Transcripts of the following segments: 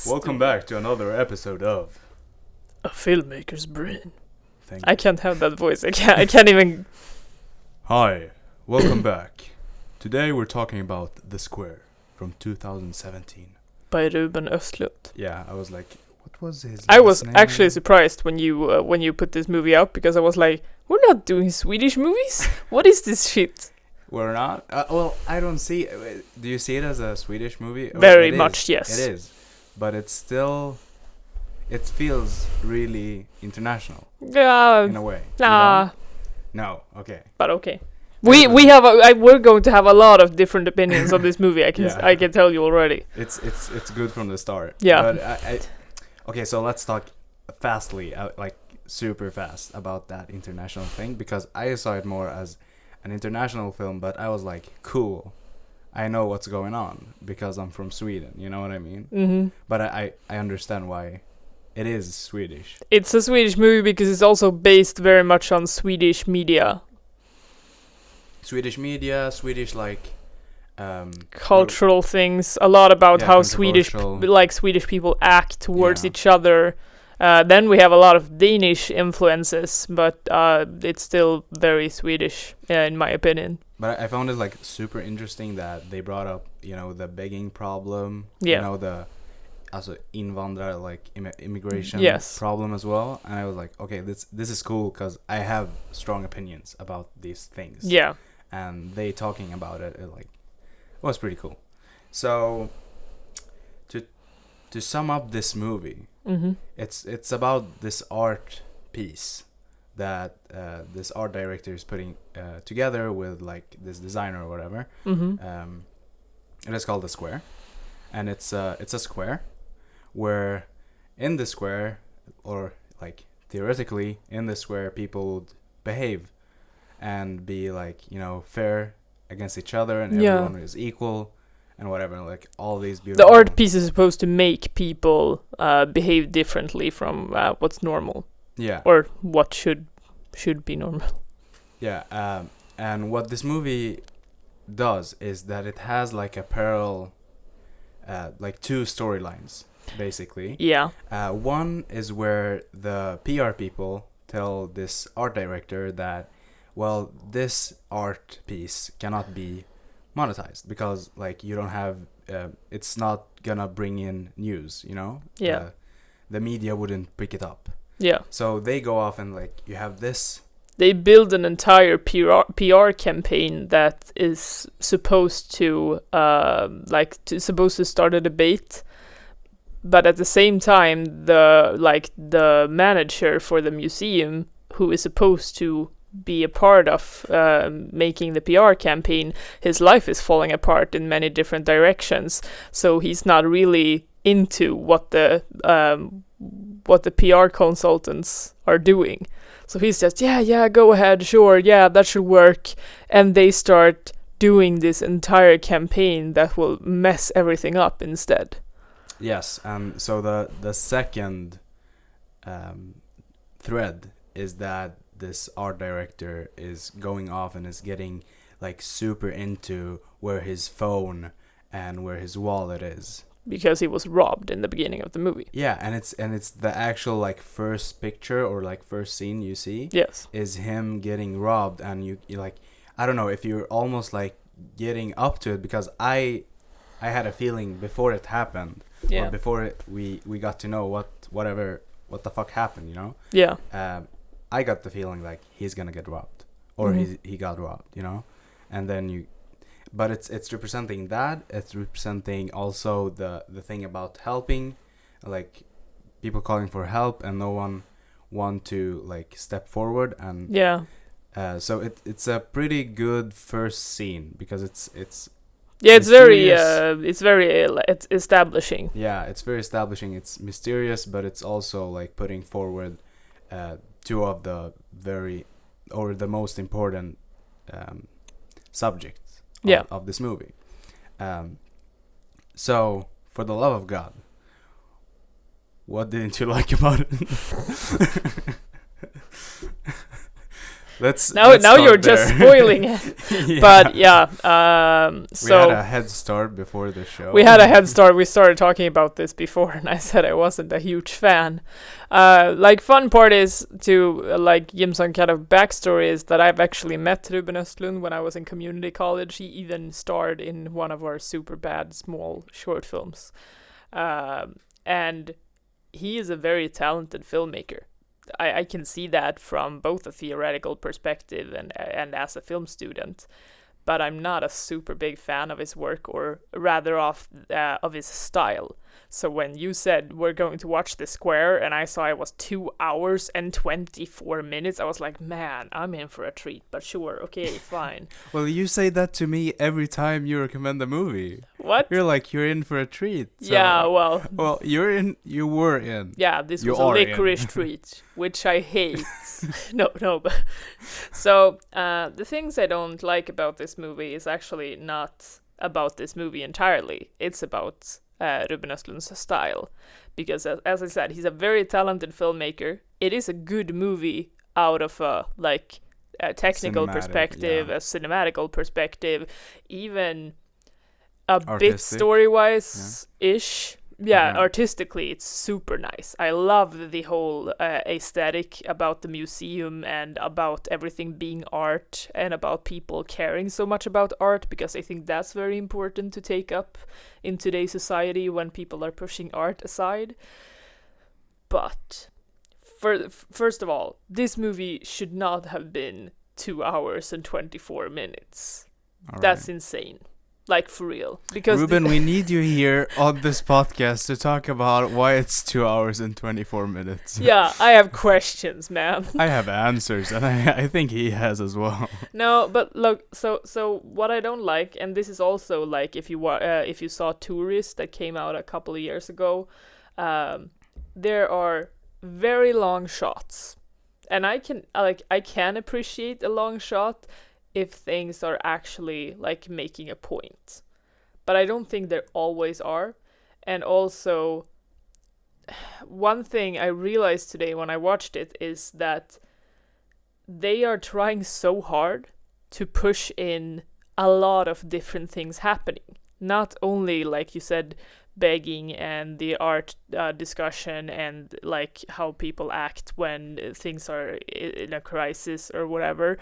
Welcome back to another episode of A Filmmaker's Brain. Thank I can't have that voice. I can't even. Hi, welcome back. Today we're talking about The Square from 2017. By Ruben Östlund. Yeah, I was like, what was his I last was name? actually surprised when you put this movie out, because I was like, we're not doing Swedish movies? What is this shit? We're not? Well, I don't see... do you see it as a Swedish movie? Very It much, is. yes. It is. But it's still... It feels really international Yeah. in a way. Nah. You don't? No, okay. But okay. We're going to have a lot of different opinions on this movie. I can tell you already. It's good from the start. Yeah. But okay, so let's talk fastly, like super fast about that international thing, because I saw it more as an international film, but I was like, cool, I know what's going on because I'm from Sweden. You know what I mean? Mm-hmm. But I understand why it is Swedish. It's a Swedish movie because it's also based very much on Swedish media. Swedish media, Swedish like cultural things, a lot about how Swedish people act towards each other. Then we have a lot of Danish influences, but it's still very Swedish, in my opinion. But I found it like super interesting that they brought up, the begging problem, the also invandrar, like immigration problem as well. And I was like, okay, this is cool because I have strong opinions about these things. Yeah. And they talking about it was pretty cool. So to sum up this movie, mm-hmm. it's about this art piece that this art director is putting together with like this designer or whatever. Mm-hmm. It is called The Square, and it's a square where in the square, or like theoretically in the square, people would behave and be like, fair against each other, and everyone is equal and whatever, like all these beautiful... The art piece is supposed to make people behave differently from what's normal. Yeah. Or what should be normal. Yeah, and what this movie does is that it has like a parallel, like two storylines, basically. Yeah. One is where the PR people tell this art director that, well, this art piece cannot be monetized because like you don't have it's not gonna bring in news, Yeah. The media wouldn't pick it up. Yeah. So they go off and like you have this. They build an entire PR campaign that is supposed to supposed to start a debate, but at the same time the manager for the museum, who is supposed to be a part of making the PR campaign, his life is falling apart in many different directions, so he's not really into what the PR consultants are doing. So he says, yeah, go ahead, sure, yeah, that should work. And they start doing this entire campaign that will mess everything up instead. Yes, and so the second thread is that this art director is going off and is getting like super into where his phone and where his wallet is. Because he was robbed in the beginning of the movie. Yeah, and it's the actual like first picture or like first scene you see. Yes. Is him getting robbed, and you like, I don't know if you're almost like getting up to it, because I had a feeling before it happened. Yeah. Or before we got to know what the fuck happened, Yeah. I got the feeling like he's gonna get robbed, or mm-hmm. he got robbed, and then but it's representing that. It's representing also the thing about helping, like people calling for help and no one want to like step forward, and so it's a pretty good first scene because it's very it's establishing. Yeah, it's very establishing. It's mysterious, but it's also like putting forward two of the the most important subjects of this movie. So, for the love of God, what didn't you like about it? let's now start you're just there. spoiling it. Yeah. But yeah, We had a so head start before the show. we had a head start. We started talking about this before, and I said I wasn't a huge fan. Like, fun part is to like give some kind of backstory is that I've actually met Ruben Östlund when I was in community college. He even starred in one of our super bad small short films, and he is a very talented filmmaker. I can see that from both a theoretical perspective and as a film student, but I'm not a super big fan of his work, or rather of his style. So when you said we're going to watch The Square, and I saw it was 2 hours and 24 minutes, I was like, man, I'm in for a treat. But sure, okay, fine. Well, you say that to me every time you recommend a movie. What? You're like, you're in for a treat. So, Yeah, well. Well, you were in. Yeah, this You was a are in. licorice treat, which I hate. No, but so the things I don't like about this movie is actually not about this movie entirely. It's about Ruben Östlund's style, because as I said, he's a very talented filmmaker. It is a good movie out of a technical Cinematic, perspective, yeah. a cinematical perspective, even a bit Artistic, story-wise ish. Yeah, Okay. artistically, it's super nice. I love the whole aesthetic about the museum and about everything being art and about people caring so much about art, because I think that's very important to take up in today's society when people are pushing art aside. But first of all, this movie should not have been 2 hours and 24 minutes. All That's right. insane. Like, for real. Because Ruben, we need you here on this podcast to talk about why it's 2 hours and 24 minutes. yeah, I have questions, man. I have answers, and I think he has as well. No, but look, so what I don't like, and this is also like if you saw Tourist that came out a couple of years ago, there are very long shots, and I can appreciate a long shot if things are actually like making a point, but I don't think there always are. And also, one thing I realized today when I watched it is that they are trying so hard to push in a lot of different things happening. Not only, like you said, begging and the art discussion and like how people act when things are in a crisis or whatever.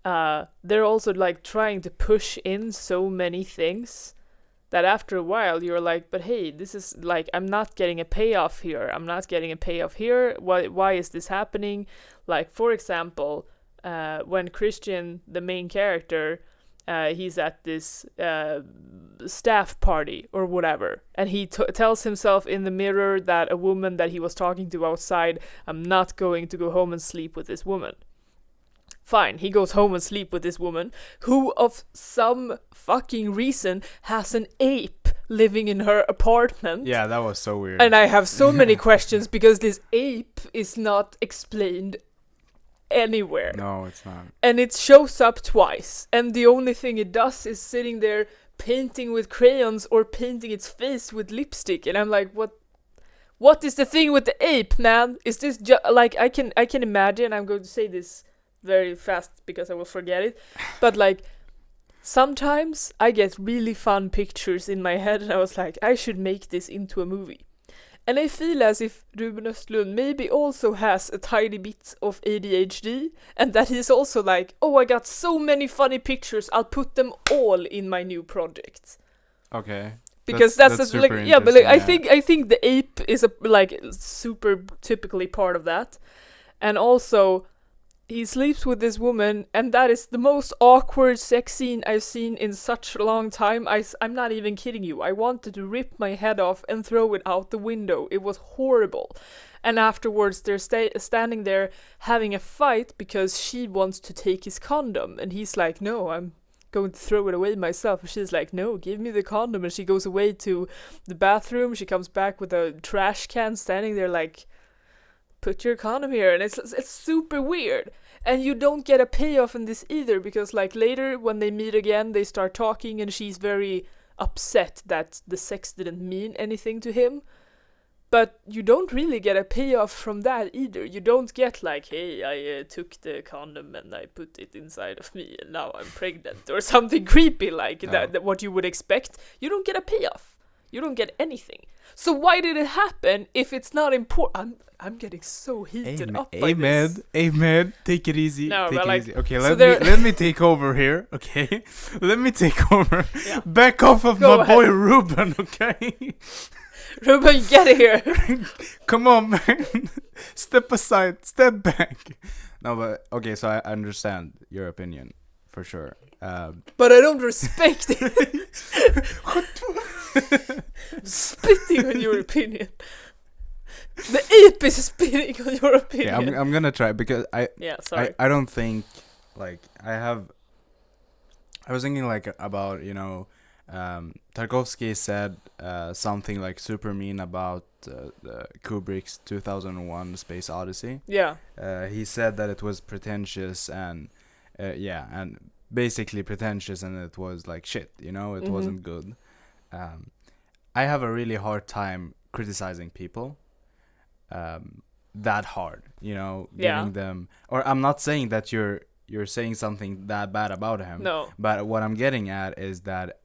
They're also like trying to push in so many things that after a while you're like, but hey, this is like, I'm not getting a payoff here. Why is this happening? Like, for example, when Christian, the main character, he's at this staff party or whatever, and he tells himself in the mirror that a woman that he was talking to outside, I'm not going to go home and sleep with this woman. Fine, he goes home and sleep with this woman, who of some fucking reason has an ape living in her apartment. Yeah, that was so weird. And I have so many questions because this ape is not explained anywhere. No, it's not. And it shows up twice, and the only thing it does is sitting there painting with crayons or painting its face with lipstick, and I'm like, what is the thing with the ape, man? Is this like, I can imagine, I'm going to say this very fast because I will forget it, but like, sometimes I get really fun pictures in my head and I was like, I should make this into a movie. And I feel as if Ruben Östlund maybe also has a tiny bit of ADHD, and that he's also like, oh, I got so many funny pictures, I'll put them all in my new project. Okay. Because that's like, yeah, but like, I think the ape is a like super typically part of that. And also, he sleeps with this woman, and that is the most awkward sex scene I've seen in such a long time. I'm not even kidding you. I wanted to rip my head off and throw it out the window. It was horrible. And afterwards, they're standing there having a fight because she wants to take his condom. And he's like, no, I'm going to throw it away myself. And she's like, no, give me the condom. And she goes away to the bathroom. She comes back with a trash can standing there like, put your condom here. And it's super weird. And you don't get a payoff in this either, because like later when they meet again, they start talking and she's very upset that the sex didn't mean anything to him. But you don't really get a payoff from that either. You don't get like, hey, I took the condom and I put it inside of me and now I'm pregnant or something creepy like that what you would expect. You don't get a payoff. You don't get anything. So why did it happen if it's not important? I'm getting so heated up by this. Amen. Take it easy. No, take but it like, easy. Okay, so let me take over here. Okay, let me take over. Yeah. Back off of Go my ahead. boy Ruben. Okay. Ruben, get here. Come on, man. Step aside. Step back. No, but okay. So I understand your opinion for sure. But I don't respect it. Spitting on your opinion. The ape is spitting on your opinion. Okay, I'm gonna try because sorry. I don't think like I was thinking like about Tarkovsky said something like super mean about the Kubrick's 2001 Space Odyssey. Yeah. He said that it was pretentious and basically pretentious, and it was like shit, it wasn't good. I have a really hard time criticizing people that hard, giving them, or I'm not saying that you're saying something that bad about him. No. But what I'm getting at is that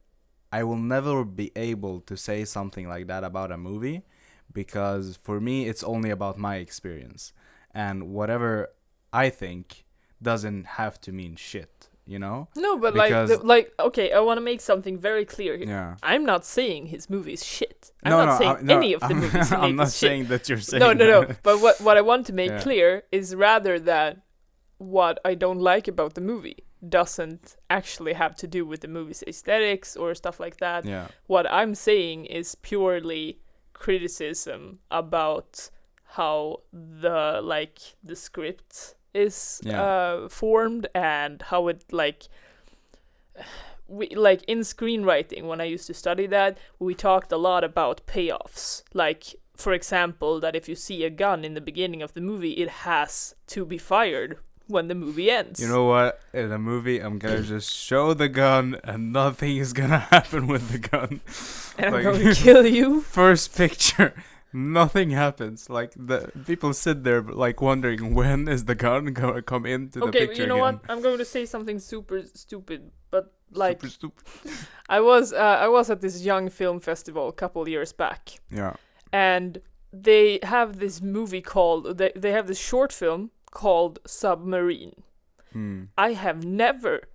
I will never be able to say something like that about a movie, because for me it's only about my experience, and whatever I think doesn't have to mean shit, No, but because okay, I want to make something very clear here. Yeah. I'm not saying his movie is shit. I'm not saying any of the movies he I'm made not is shit. saying that you're saying No. that. But what I want to make clear is rather that what I don't like about the movie doesn't actually have to do with the movie's aesthetics or stuff like that. Yeah. What I'm saying is purely criticism about how the script is formed, and how it in screenwriting, when I used to study that, we talked a lot about payoffs. Like, for example, that if you see a gun in the beginning of the movie, it has to be fired when the movie ends. You know what? In a movie, I'm gonna just show the gun, and nothing is gonna happen with the gun. And I'm going to kill you. First picture, nothing happens. Like, the people sit there like wondering, when is the gun gonna come into the picture? Okay, you know what? I'm going to say something super stupid, but like, super stupid. I was at this young film festival a couple years back. Yeah. And they have this movie called they have this short film called Submarine. I have never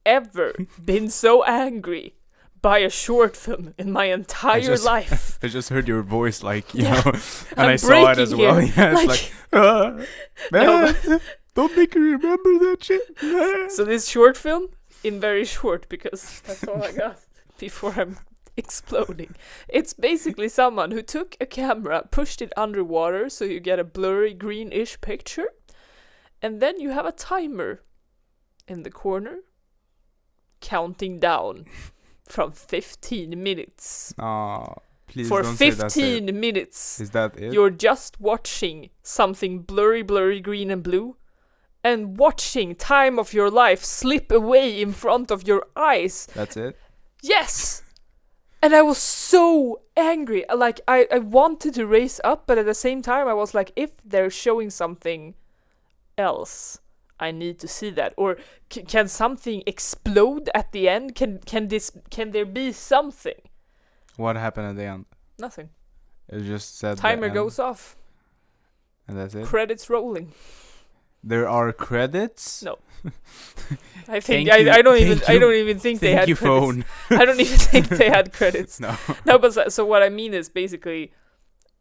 ever been so angry by a short film in my entire life. I just heard your voice, like, and I'm I saw it as well. here. Yeah, it's don't make me remember that shit. So this short film, in very short, because that's all I got before I'm exploding. It's basically someone who took a camera, pushed it underwater so you get a blurry greenish picture, and then you have a timer in the corner counting down from 15 minutes. Please For don't 15 say that's it. minutes. Is that it? You're just watching something blurry, green and blue, and watching time of your life slip away in front of your eyes. That's it? Yes! And I was so angry. Like, I wanted to raise up, but at the same time I was like, if they're showing something else, I need to see that. Or can something explode at the end? Can there be something? What happened at the end? Nothing. It just said Timer goes off. And that's it? Credits rolling. There are credits? No. I think I don't even think they had credits. Phone. I don't even think they had credits. No. No, but so what I mean is basically,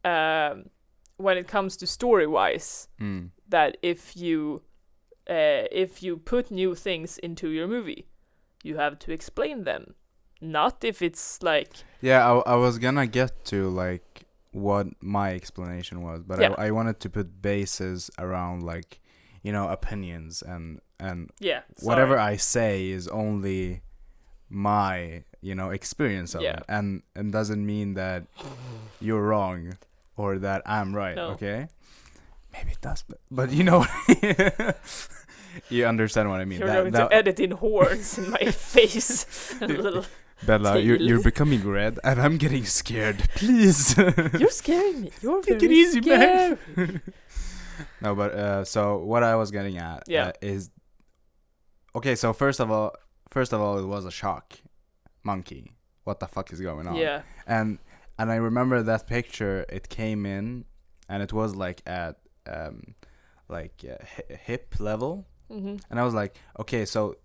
when it comes to story-wise, that if you put new things into your movie, you have to explain them. Not if it's like... Yeah, I was gonna get to like what my explanation was, but I wanted to put bases around like, opinions and whatever I say is only my experience of it, and doesn't mean that you're wrong or that I'm right. No. Okay, maybe it does, but you understand what I mean. You're going to edit in horns in my face. A little Bella, you're becoming red, and I'm getting scared. Please. You're scaring me. You're Take very it easy, scary. man. No, but so what I was getting at is okay. So first of all, it was a shock. Monkey, what the fuck is going on? Yeah. And I remember that picture. It came in, and it was like at hip level, and I was like, okay, so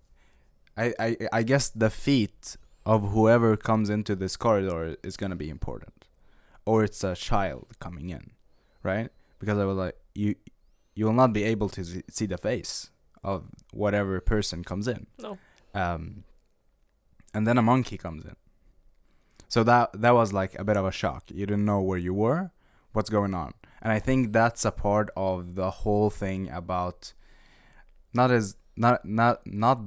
I guess the feet of whoever comes into this corridor is gonna be important, or it's a child coming in, right? Because I was like, you will not be able to see the face of whatever person comes in. No. And then a monkey comes in. So that was like a bit of a shock. You didn't know where you were, what's going on. And I think that's a part of the whole thing about not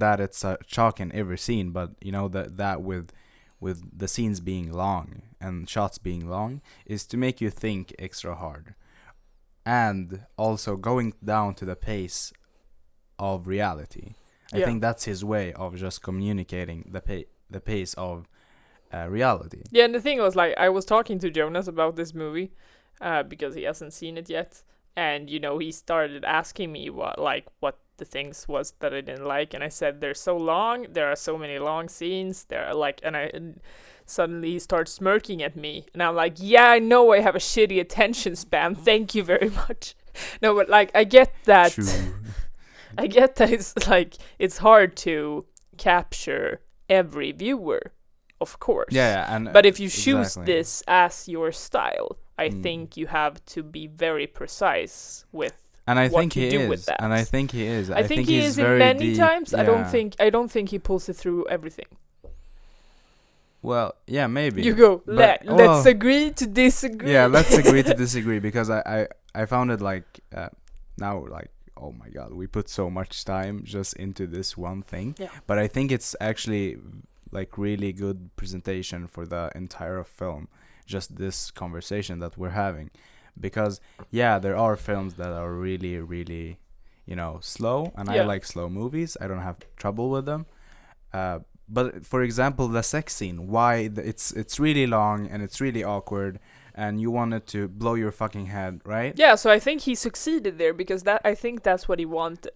that it's a shock in every scene, but you know that with the scenes being long and shots being long is to make you think extra hard. And also going down to the pace of reality. I think that's his way of just communicating the pace of reality. Yeah, and the thing was, like, I was talking to Jonas about this movie because he hasn't seen it yet, and you know, he started asking me what the things was that I didn't like, and I said they're so long, there are so many long scenes, there are like, and suddenly he starts smirking at me, and I'm like, yeah, I know I have a shitty attention span, thank you very much. No, but like, I get that. True. I get that it's like, it's hard to capture every viewer, of course. Yeah, and but if you choose exactly. this as your style, I think you have to be very precise with and I what think you he do is. with that. And I think he is. I think he's he is very in many deep. times. Yeah. I don't think he pulls it through everything. Well, yeah, maybe. You go, But- let's agree to disagree. Yeah, let's agree to disagree, because I found it like now like, oh my god, we put so much time just into this one thing. Yeah. But I think it's actually like really good presentation for the entire film, just this conversation that we're having. Because yeah, there are films that are really, really, you know, slow, and I like slow movies. I don't have trouble with them. But for example, the sex scene, why it's really long and it's really awkward, and you wanted to blow your fucking head, right? Yeah, so I think he succeeded there because I think that's what he wanted.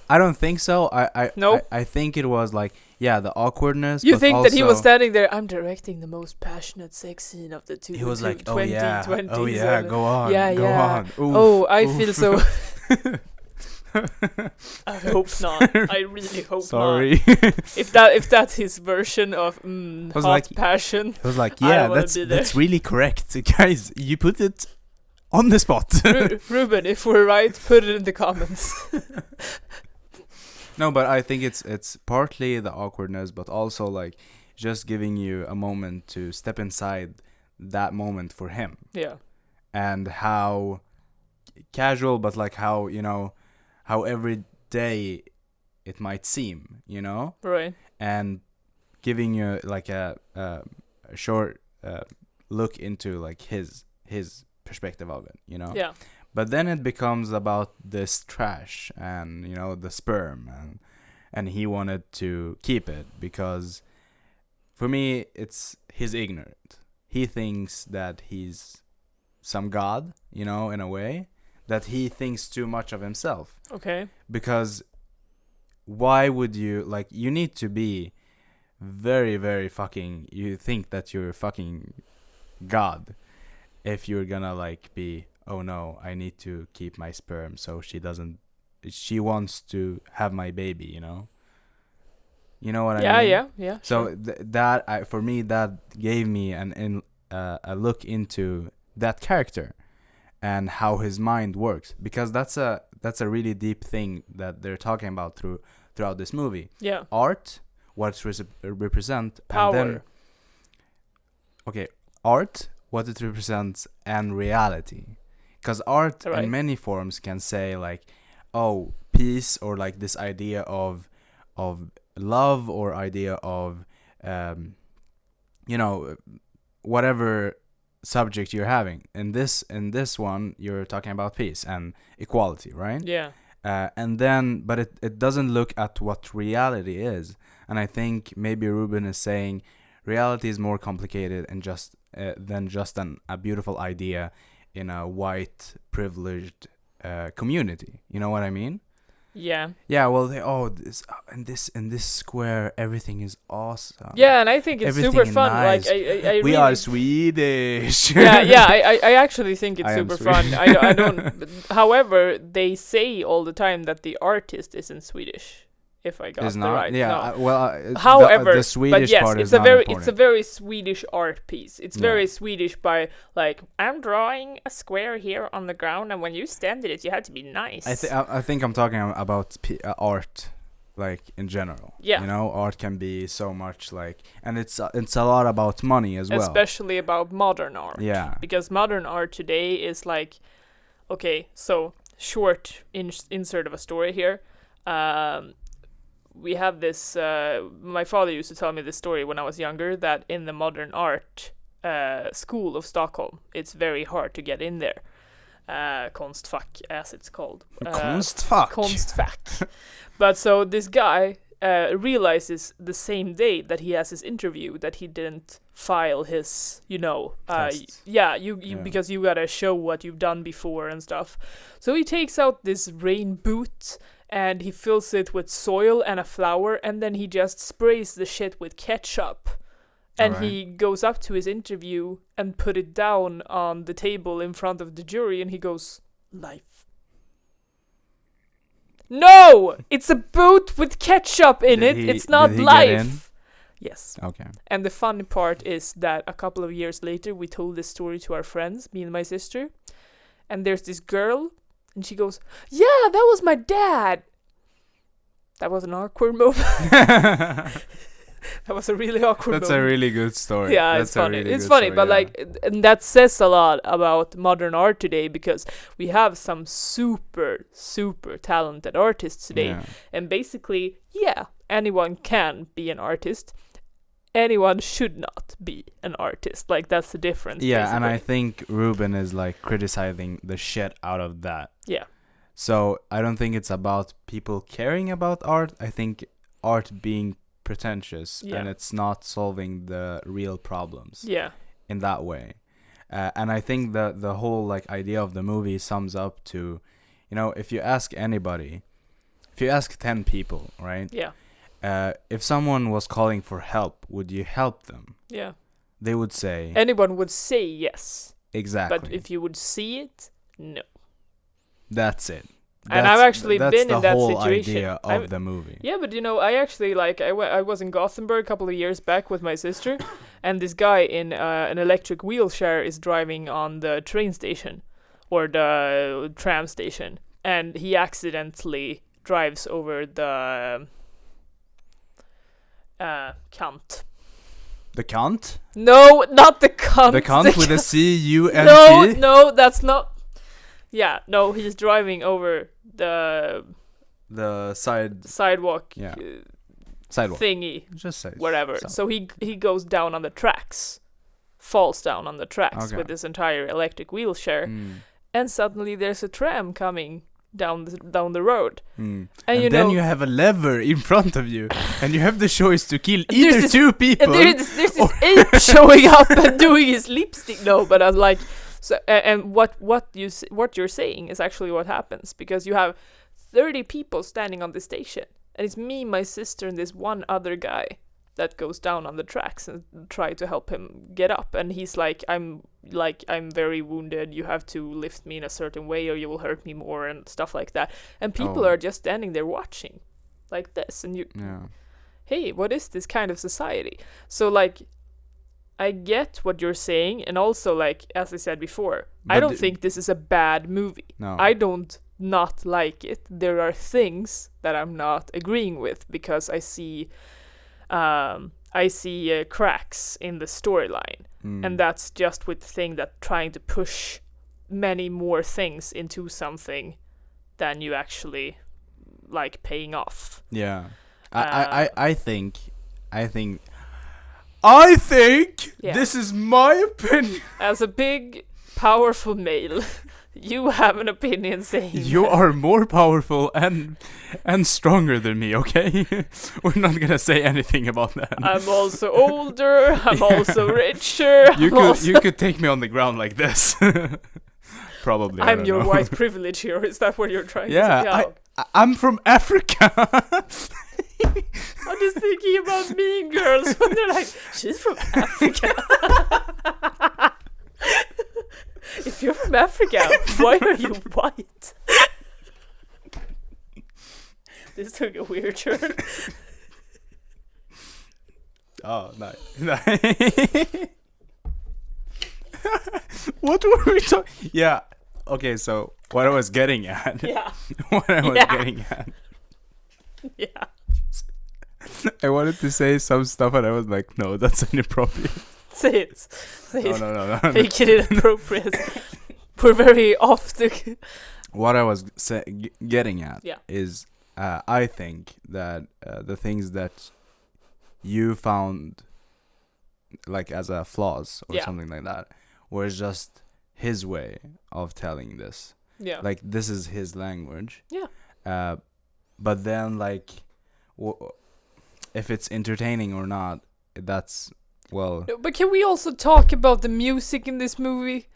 I don't think so. No? I think it was like, yeah, the awkwardness. You but think that he was also- standing there, I'm directing the most passionate sex scene of the He was like, oh 2020s. yeah, oh yeah, go on, Yeah, go yeah. on. Oof, Oh, I oof. feel so... I hope not. I really hope Sorry. not. If that's his version of was hot like- passion, It was like, I yeah, don't wanna that's be there. really correct, guys. You put it on the spot. Ruben, if we're right, put it in the comments. No, but I think it's partly the awkwardness, but also like just giving you a moment to step inside that moment for him, Yeah. and how casual, but like how, you know, how every day it might seem, you know, Right. and giving you like a short look into like his perspective of it, you know. Yeah. But then it becomes about this trash and, you know, the sperm, and he wanted to keep it because, for me, he's ignorant. He thinks that he's some god, you know, in a way, that he thinks too much of himself. Okay. Because why would you, like, you need to be very, very fucking, you think that you're fucking god if you're gonna, like, be, oh no, I need to keep my sperm so she wants to have my baby, you know? You know what I mean? Yeah. So sure. for me, that gave me a look into that character and how his mind works, because that's a really deep thing that they're talking about throughout this movie. Yeah. Art, what it represent, Power. and then art, what it represents, and reality. Because art Right. in many forms can say like, oh, peace, or like this idea of love, or idea of you know, whatever subject you're having. In this one, you're talking about peace and equality, right? Yeah. And then, but it doesn't look at what reality is. And I think maybe Ruben is saying reality is more complicated and just than just a beautiful idea in a white privileged community. You know what I mean? Yeah. Yeah. Well, in this square, everything is awesome. Yeah, and I think it's Everything super is fun. nice. Like I We really, are Swedish. yeah. I actually think it's I am super fun. I don't. However, they say all the time that the artist isn't Swedish. If I got Is the not. right. Yeah. No. However, the Swedish but yes, part it's is a not very important. it's a very Swedish art piece. It's Yeah. very Swedish by like I'm drawing a square here on the ground, and when you stand in it, you have to be nice. I think I'm talking about art, like in general. Yeah. You know, art can be so much like, and it's a lot about money as well. Especially about modern art. Yeah. Because modern art today is like, okay, so short insert of a story here. We have this. My father used to tell me this story when I was younger that in the modern art school of Stockholm, it's very hard to get in there. Konstfack, as it's called. Konstfack. Konstfack. But so this guy realizes the same day that he has his interview that he didn't file his, Tests. because you gotta show what you've done before and stuff. So he takes out this rain boot and he fills it with soil and a flower, and then he just sprays the shit with ketchup. And Alright. he goes up to his interview and put it down on the table in front of the jury, and he goes, "Life." No! It's a boot with ketchup in Did it. he- It's not did he get life. in? Yes. Okay. And the funny part is that a couple of years later, we told this story to our friends, me and my sister. And there's this girl, and she goes, "Yeah, that was my dad." That was an awkward moment. That was a really awkward That's moment. a really good story. Yeah, That's it's a funny. really It's good funny, story, but yeah. like, and that says a lot about modern art today, because we have some super, super talented artists today. Yeah. And basically, yeah, anyone can be an artist. Anyone should not be an artist. Like, that's the difference. Yeah, and I basically. think Ruben is like criticizing the shit out of that. Yeah. So I don't think it's about people caring about art. I think art being pretentious, Yeah. and it's not solving the real problems Yeah. in that way. And I think that the whole like idea of the movie sums up to, if you ask anybody, if you ask 10 people, right? Yeah. If someone was calling for help, would you help them? Yeah. They would say Anyone would say yes. exactly. But if you would see it, no. That's it. And I've actually that's been the in that whole situation. idea of the movie. Yeah, but I actually, like, I was in Gothenburg a couple of years back with my sister, and this guy in an electric wheelchair is driving on the train station, or the tram station, and he accidentally drives over the Kant. The cunt? No, not the cunt. The cunt with a C-U-N-T? No, that's not. Yeah, no, he's driving over the The sidewalk Yeah. sidewalk. thingy, Just say whatever. so. So he goes down on the tracks, falls down on the tracks Okay. with his entire electric wheelchair, Mm. and suddenly there's a tram coming down the road. Mm. And you then know- you have a lever in front of you, and you have the choice to kill There's either this- two people. And there's this ape showing up and doing his lipstick. No, but I was like, so and what you're saying is actually what happens, because you have 30 people standing on the station, and it's me, my sister, and this one other guy that goes down on the tracks and try to help him get up. And he's like, I'm very wounded. You have to lift me in a certain way, or you will hurt me more, and stuff like that. And people Oh. are just standing there watching, like this, and you. Yeah. Hey, what is this kind of society? So, like, I get what you're saying, and also, like, as I said before, I But don't think this is a bad movie. No. I don't not like it. There are things that I'm not agreeing with, because I see cracks in the storyline, and that's just with the thing that trying to push many more things into something than you actually like paying off. Yeah. Uh, I think Yeah. this is my opinion. As a big, powerful male, You have an opinion saying You that. are more powerful and stronger than me, okay? We're not gonna say anything about that. I'm also older. I'm also richer. You could take me on the ground like this. Probably. I I'm don't your know. white privilege here. Is that what you're trying to Yeah, say? I'm from Africa. I'm just thinking about Mean Girls when they're like, she's from Africa. If you're from Africa, why are you white? This took a weird turn. Oh, nice. What were we talking? Yeah. Okay, so what I was getting at. Yeah. What I was getting at. Yeah. I wanted to say some stuff and I was like, no, that's inappropriate. Say it. Say it. No. Make it inappropriate. We're very off the... What I was getting at is I think that the things that you found like as a flaws or something like that were just his way of telling this. Yeah. Like this is his language. Yeah. But then like if it's entertaining or not, that's well. No, but can we also talk about the music in this movie?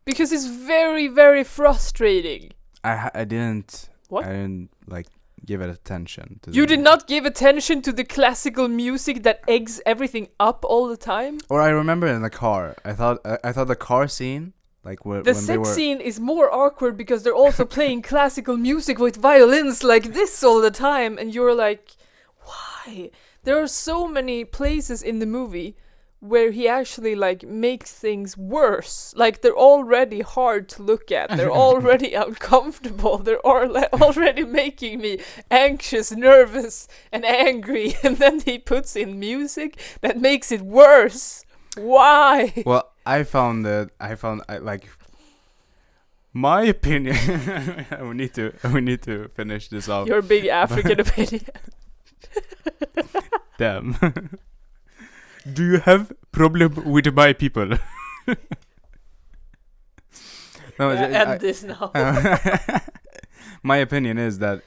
Because it's very, very frustrating. I didn't. What? I didn't like give it attention. To You did not give attention to the classical music that eggs everything up all the time? Or I remember in the car. I thought the car scene, like when The they were. sex scene is more awkward because they're also playing classical music with violins like this all the time, and you're like, why? There are so many places in the movie where he actually like makes things worse. Like they're already hard to look at. They're already uncomfortable. They're already making me anxious, nervous, and angry. And then he puts in music that makes it worse. Why? Well, I found like my opinion. we need to finish this off. Your big African opinion. Damn. Do you have problem with my people? No, End this now. My opinion is that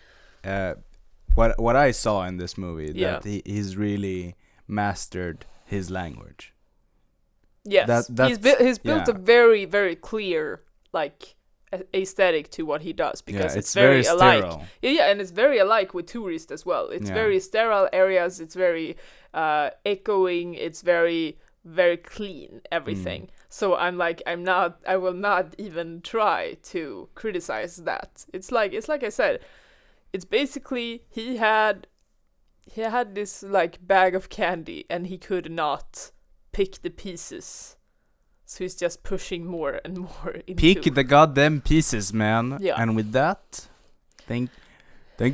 what I saw in this movie that he's really mastered his language. Yes, he's built a very, very clear like aesthetic to what he does because it's very alike. Sterile. Yeah, and it's very alike with Tourist as well. It's very sterile areas. It's very echoing. It's very, very clean. Everything. So I will not even try to criticize that. It's like I said. It's basically he had this like bag of candy and he could not pick the pieces. So he's just pushing more and more into... Pick the goddamn pieces, man. Yeah. And with that, thank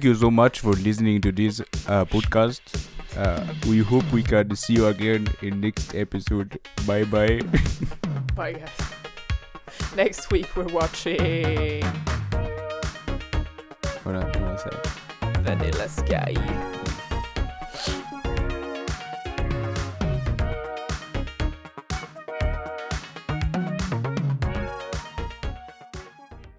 you so much for listening to this podcast. We hope we can see you again in next episode. Bye bye. Bye guys. Next week we're watching... What do I say? Vanilla Sky.